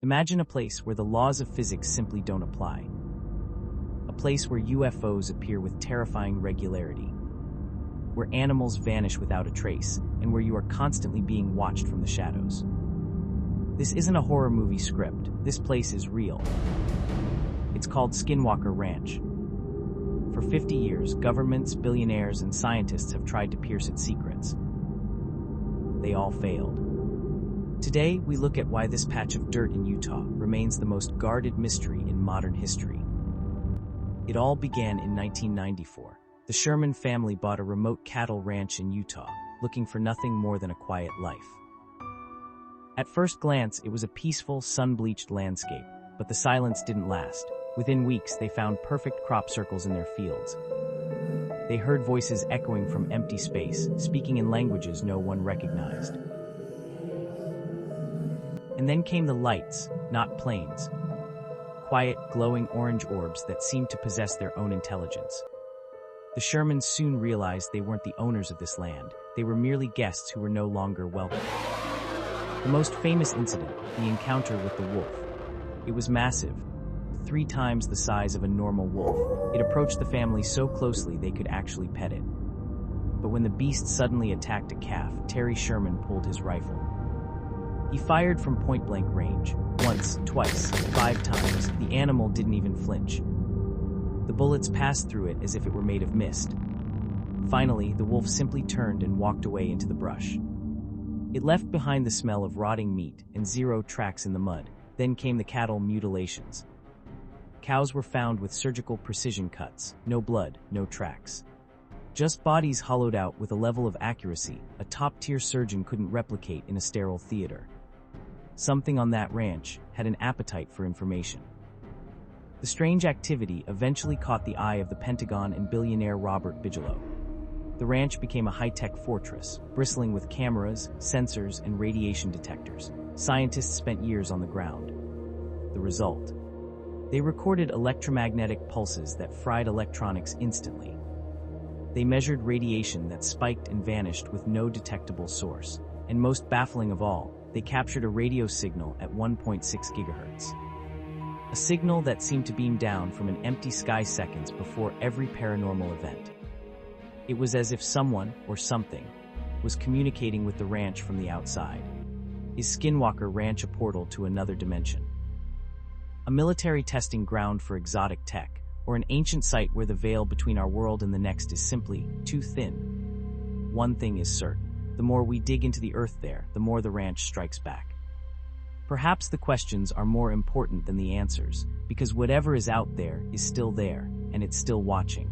Imagine a place where the laws of physics simply don't apply. A place where UFOs appear with terrifying regularity, where animals vanish without a trace, and where you are constantly being watched from the shadows. This isn't a horror movie script. This place is real. It's called Skinwalker Ranch. For 50 years, governments, billionaires, and scientists have tried to pierce its secrets. They all failed. Today, we look at why this patch of dirt in Utah remains the most guarded mystery in modern history. It all began in 1994. The Sherman family bought a remote cattle ranch in Utah, looking for nothing more than a quiet life. At first glance, it was a peaceful, sun-bleached landscape, but the silence didn't last. Within weeks, they found perfect crop circles in their fields. They heard voices echoing from empty space, speaking in languages no one recognized. And then came the lights, not planes. Quiet, glowing orange orbs that seemed to possess their own intelligence. The Shermans soon realized they weren't the owners of this land. They were merely guests who were no longer welcome. The most famous incident, the encounter with the wolf. It was massive, 3 times the size of a normal wolf. It approached the family so closely they could actually pet it. But when the beast suddenly attacked a calf, Terry Sherman pulled his rifle. He fired from point-blank range. Once, twice, 5 times. The animal didn't even flinch. The bullets passed through it as if it were made of mist. Finally, the wolf simply turned and walked away into the brush. It left behind the smell of rotting meat and 0 tracks in the mud. Then came the cattle mutilations. Cows were found with surgical precision cuts. No blood, no tracks. Just bodies hollowed out with a level of accuracy a top-tier surgeon couldn't replicate in a sterile theater. Something on that ranch had an appetite for information. The strange activity eventually caught the eye of the Pentagon and billionaire Robert Bigelow. The ranch became a high-tech fortress, bristling with cameras, sensors, and radiation detectors. Scientists spent years on the ground. The result? They recorded electromagnetic pulses that fried electronics instantly. They measured radiation that spiked and vanished with no detectable source. And most baffling of all, they captured a radio signal at 1.6 gigahertz. A signal that seemed to beam down from an empty sky seconds before every paranormal event. It was as if someone, or something, was communicating with the ranch from the outside. Is Skinwalker Ranch a portal to another dimension? A military testing ground for exotic tech, or an ancient site where the veil between our world and the next is simply too thin? One thing is certain. The more we dig into the earth there, the more the ranch strikes back. Perhaps the questions are more important than the answers, because whatever is out there is still there, and it's still watching.